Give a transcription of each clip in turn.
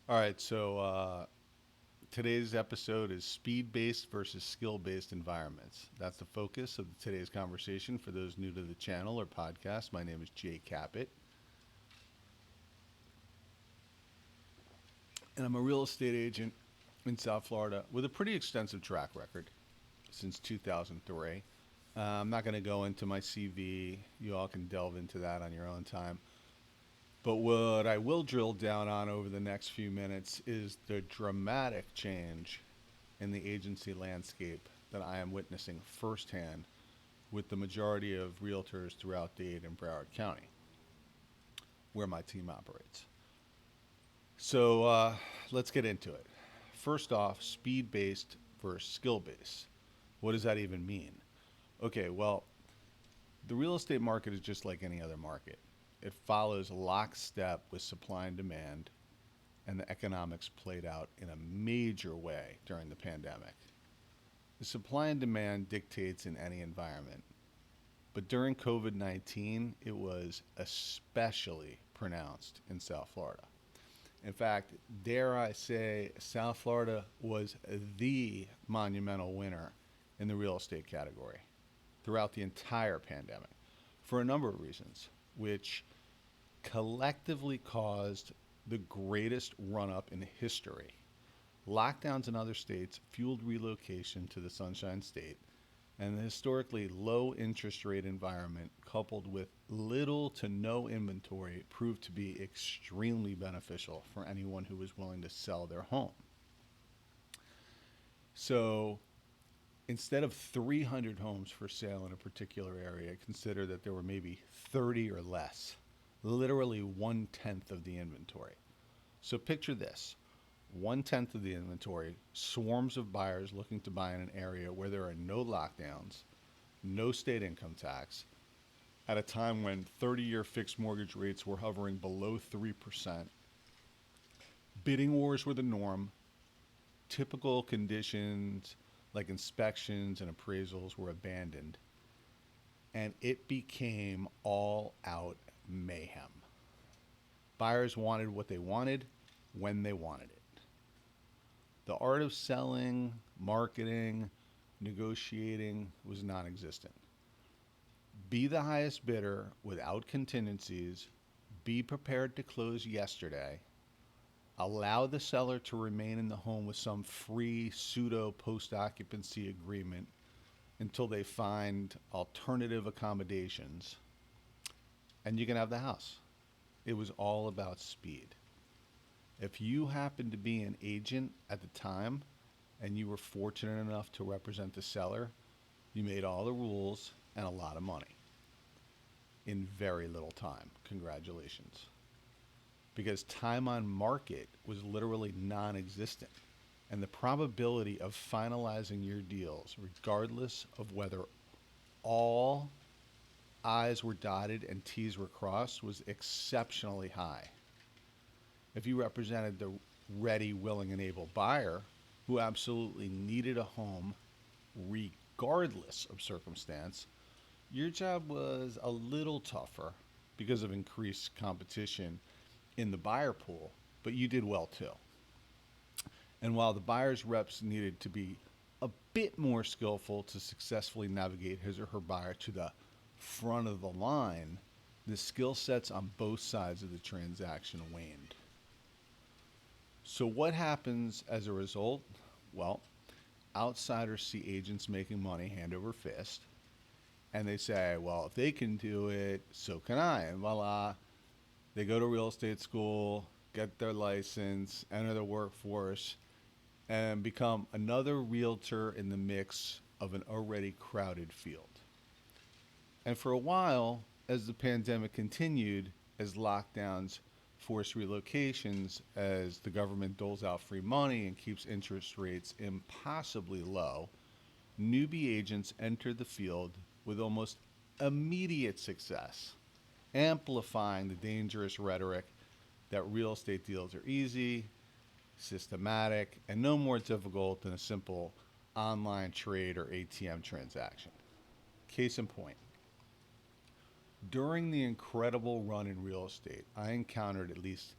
All right, so today's episode is speed based versus skill based environments. That's the focus of today's conversation. For those new to the channel or podcast, my name is J Kapit, and I'm a real estate agent in South Florida with a pretty extensive track record since 2003. I'm not going to go into my CV, you all can delve into that on your own time. But what I will drill down on over the next few minutes is the dramatic change in the agency landscape that I am witnessing firsthand with the majority of realtors throughout Dade and Broward County, where my team operates. So let's get into it. First off, speed based versus skill based. What does that even mean? Okay, well, the real estate market is just like any other market. It follows lockstep with supply and demand, and the economics played out in a major way during the pandemic. The supply and demand dictates in any environment, but during COVID 19, it was especially pronounced in South Florida. In fact, dare I say, South Florida was the monumental winner in the real estate category throughout the entire pandemic for a number of reasons, which collectively caused the greatest run up in history. Lockdowns in other states fueled relocation to the Sunshine State, and the historically low interest rate environment, coupled with little to no inventory, proved to be extremely beneficial for anyone who was willing to sell their home. So instead of 300 homes for sale in a particular area, consider that there were maybe 30 or less, literally 1/10 of the inventory. So picture this: 1/10 of the inventory, swarms of buyers looking to buy in an area where there are no lockdowns, no state income tax, at a time when 30-year fixed mortgage rates were hovering below 3%. Bidding wars were the norm. Typical conditions like inspections and appraisals were abandoned, and it became all out mayhem. Buyers wanted what they wanted when they wanted it. The art of selling, marketing, negotiating was non existent. Be the highest bidder without contingencies, be prepared to close yesterday, allow the seller to remain in the home with some free pseudo post occupancy agreement until they find alternative accommodations, and you can have the house. It was all about speed. If you happened to be an agent at the time and you were fortunate enough to represent the seller, you made all the rules and a lot of money in very little time. Congratulations. Because time on market was literally non existent. And the probability of finalizing your deals, regardless of whether all I's were dotted and T's were crossed, was exceptionally high. If you represented the ready, willing, and able buyer who absolutely needed a home regardless of circumstance, your job was a little tougher because of increased competition in the buyer pool, but you did well too. And while the buyer's reps needed to be a bit more skillful to successfully navigate his or her buyer to the front of the line, the skill sets on both sides of the transaction waned. So, what happens as a result? Well, outsiders see agents making money hand over fist, and they say, well, if they can do it, so can I. And voila, they go to real estate school, get their license, enter the workforce, and become another realtor in the mix of an already crowded field. And for a while, as the pandemic continued, as lockdowns force relocations, as the government doles out free money and keeps interest rates impossibly low, newbie agents entered the field with almost immediate success, amplifying the dangerous rhetoric that real estate deals are easy, systematic, and no more difficult than a simple online trade or ATM transaction. Case in point, during the incredible run in real estate, I encountered at least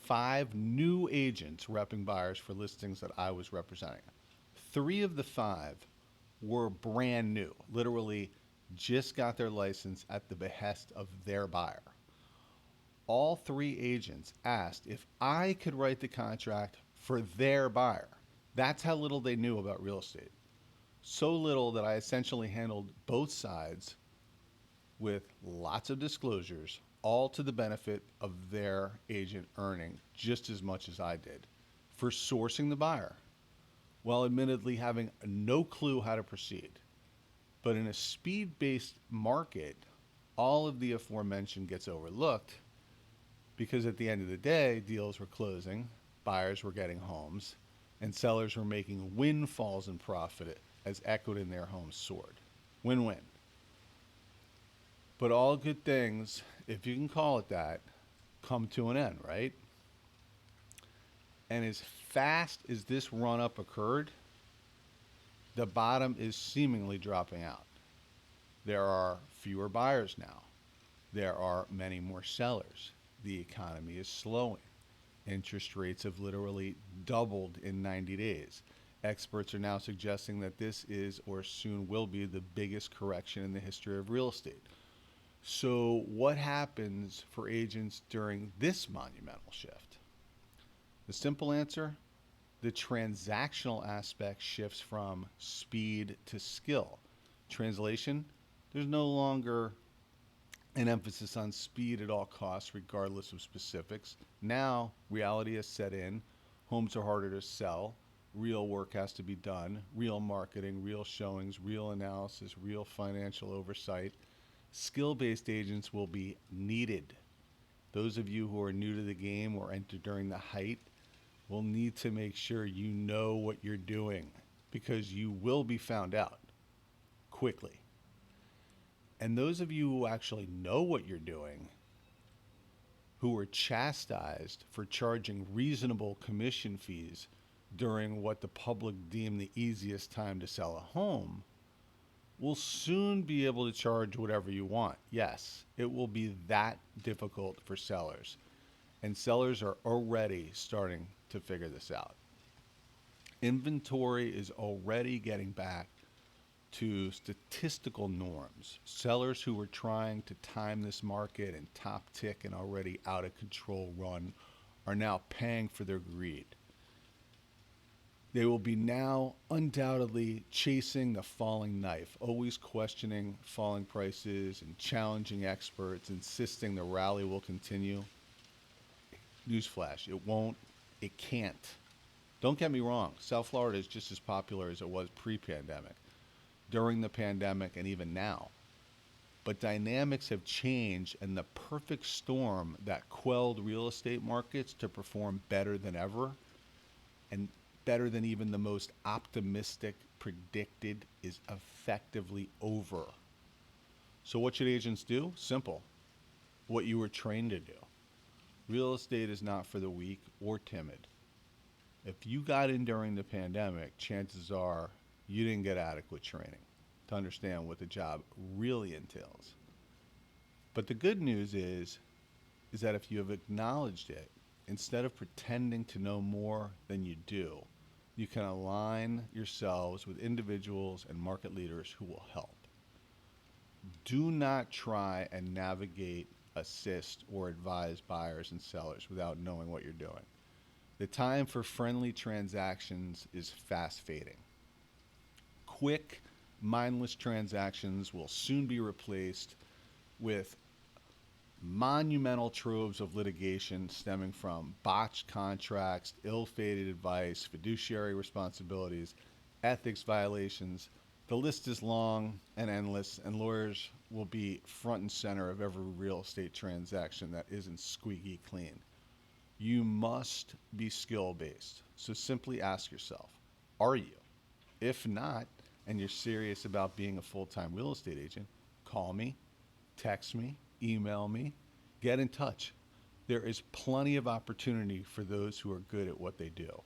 5 new agents repping buyers for listings that I was representing. 3 of the 5 were brand new, literally just got their license at the behest of their buyer. All 3 agents asked if I could write the contract for their buyer. That's how little they knew about real estate. So little that I essentially handled both sides with lots of disclosures, all to the benefit of their agent earning just as much as I did for sourcing the buyer, while admittedly having no clue how to proceed. But in a speed-based market, all of the aforementioned gets overlooked because at the end of the day, deals were closing, buyers were getting homes, and sellers were making windfalls in profit as equity in their homes soared. Win-win. But all good things, if you can call it that, come to an end, right? And as fast as this run-up occurred, the bottom is seemingly dropping out. There are fewer buyers now. There are many more sellers. The economy is slowing. Interest rates have literally doubled in 90 days. Experts are now suggesting that this is or soon will be the biggest correction in the history of real estate. So what happens for agents during this monumental shift? The simple answer, the transactional aspect shifts from speed to skill. Translation, there's no longer an emphasis on speed at all costs, regardless of specifics. Now, reality has set in. Homes are harder to sell. Real work has to be done. Real marketing, real showings, real analysis, real financial oversight. Skill-based agents will be needed. Those of you who are new to the game or entered during the height will need to make sure you know what you're doing because you will be found out quickly. And those of you who actually know what you're doing, who were chastised for charging reasonable commission fees during what the public deemed the easiest time to sell a home, will soon be able to charge whatever you want. Yes, it will be that difficult for sellers. And sellers are already starting to figure this out. Inventory is already getting back to statistical norms. Sellers who were trying to time this market and top tick an already out of control run are now paying for their greed. They will be now undoubtedly chasing the falling knife, always questioning falling prices and challenging experts, insisting the rally will continue. Newsflash, it won't, it can't. Don't get me wrong, South Florida is just as popular as it was pre-pandemic, during the pandemic, and even now. But dynamics have changed, and the perfect storm that quelled real estate markets to perform better than ever, and better than even the most optimistic predicted, is effectively over. So what should agents do? Simple. What you were trained to do. Real estate is not for the weak or timid. If you got in during the pandemic, chances are you didn't get adequate training to understand what the job really entails. But the good news is that if you have acknowledged it, instead of pretending to know more than you do, you can align yourselves with individuals and market leaders who will help. Do not try and navigate, assist, or advise buyers and sellers without knowing what you're doing. The time for friendly transactions is fast fading. Quick, mindless transactions will soon be replaced with monumental troves of litigation stemming from botched contracts, ill-fated advice, fiduciary responsibilities, ethics violations. The list is long and endless, and lawyers will be front and center of every real estate transaction that isn't squeaky clean. You must be skill-based. So simply ask yourself, are you? If not, and you're serious about being a full-time real estate agent, call me, text me, email me, get in touch. There is plenty of opportunity for those who are good at what they do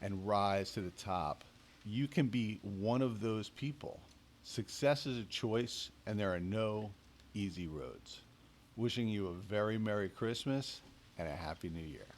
and rise to the top. You can be one of those people. Success is a choice, and there are no easy roads. Wishing you a very Merry Christmas and a Happy New Year.